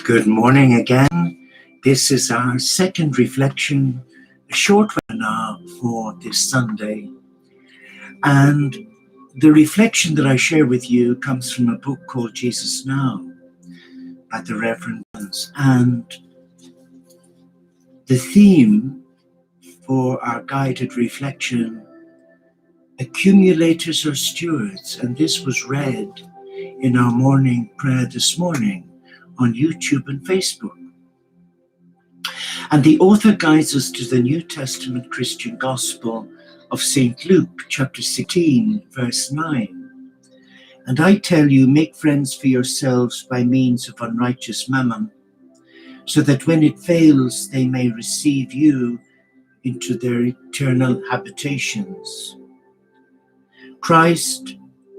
Good morning again. This is our second reflection, a short webinar for this Sunday. And the reflection that I share with you comes from a book called Jesus Now by the Reverend. And the theme for our guided reflection, Accumulators or Stewards, and this was read in our morning prayer this morning on YouTube and Facebook. And the author guides us to the New Testament Christian Gospel of St. Luke, chapter 16, verse 9. And I tell you, make friends for yourselves by means of unrighteous mammon, so that when it fails, they may receive you into their eternal habitations. Christ,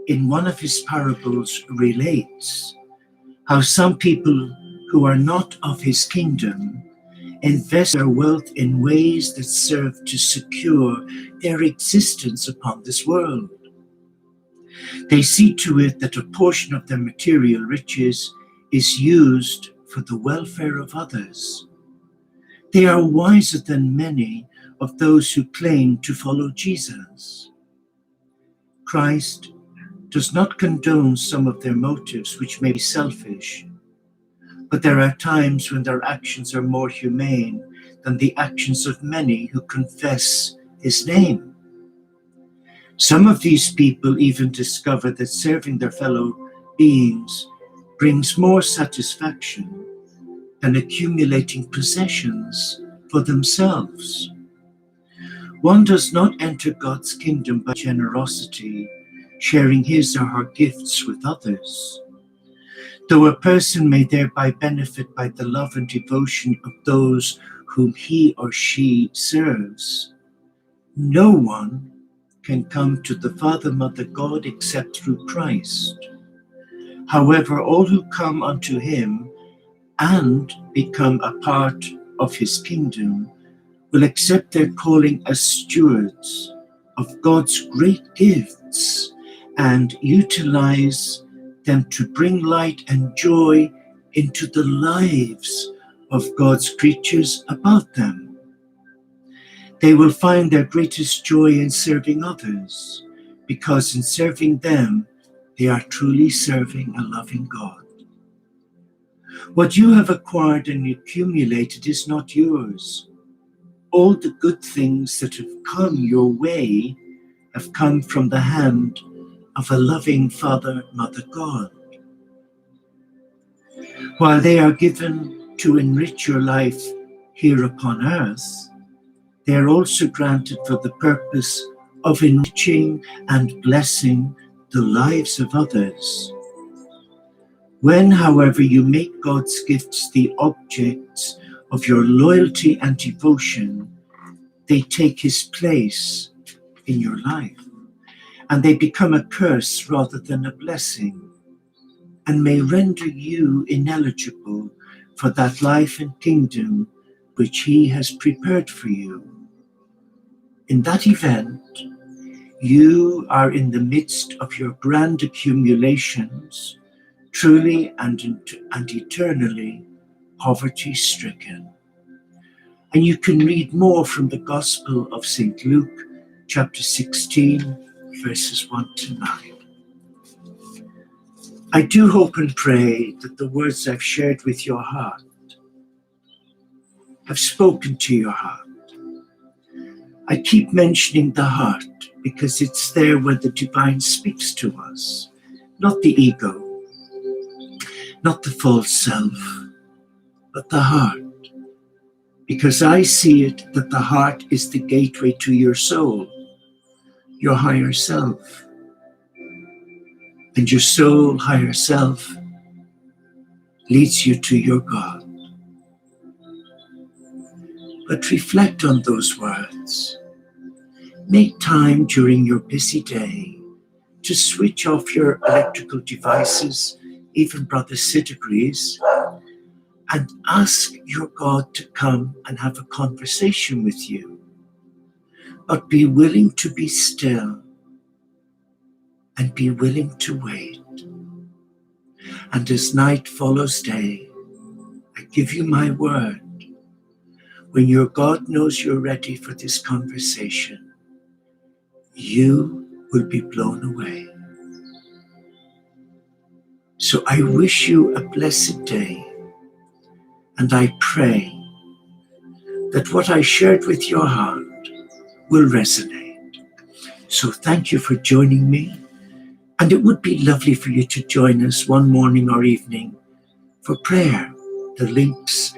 in one of his parables, relates how some people who are not of his kingdom invest their wealth in ways that serve to secure their existence upon this world. They see to it that a portion of their material riches is used for the welfare of others. They are wiser than many of those who claim to follow Jesus. Christ does not condone some of their motives, which may be selfish, but there are times when their actions are more humane than the actions of many who confess his name. Some of these people even discover that serving their fellow beings brings more satisfaction than accumulating possessions for themselves. One does not enter God's kingdom by generosity, sharing his or her gifts with others. Though a person may thereby benefit by the love and devotion of those whom he or she serves, no one can come to the Father, Mother, God except through Christ. However, all who come unto him and become a part of his kingdom will accept their calling as stewards of God's great gifts and utilize them to bring light and joy into the lives of God's creatures about them. They will find their greatest joy in serving others, because in serving them, they are truly serving a loving God. What you have acquired and accumulated is not yours. All the good things that have come your way have come from the hand of a loving Father, Mother, God. While they are given to enrich your life here upon earth, they are also granted for the purpose of enriching and blessing the lives of others. When, however, you make God's gifts the objects of your loyalty and devotion, they take his place in your life, and they become a curse rather than a blessing, and may render you ineligible for that life and kingdom which he has prepared for you. In that event, you are in the midst of your grand accumulations, truly and eternally poverty-stricken. And you can read more from the Gospel of St. Luke, chapter 16, verses 1 to 9. I do hope and pray that the words I've shared with your heart have spoken to your heart. I keep mentioning the heart because it's there where the divine speaks to us, not the ego, not the false self, but the heart. Because I see it that the heart is the gateway to your soul, your higher self. And your soul, higher self, leads you to your God. But reflect on those words. Make time during your busy day to switch off your electrical devices, even Brother Sid agrees, and ask your God to come and have a conversation with you. But be willing to be still and be willing to wait. And as night follows day, I give you my word. When your God knows you're ready for this conversation, you will be blown away. So I wish you a blessed day, and I pray that what I shared with your heart will resonate. So thank you for joining me, and it would be lovely for you to join us one morning or evening for prayer. The links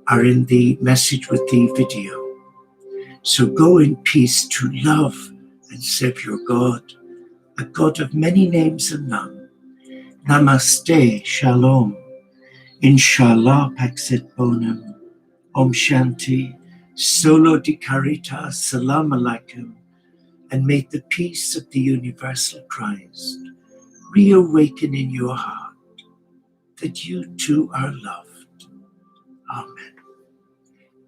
are in the message with the video. So go in peace to love and serve your God, a God of many names and none. Namaste, Shalom, Inshallah, Paxit Bonum, OmShanti, Solo di Caritas, Salam Alaikum, and may the peace of the universal Christ reawaken in your heart that you too are loved. Amen.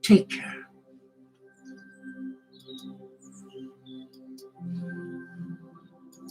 Take care.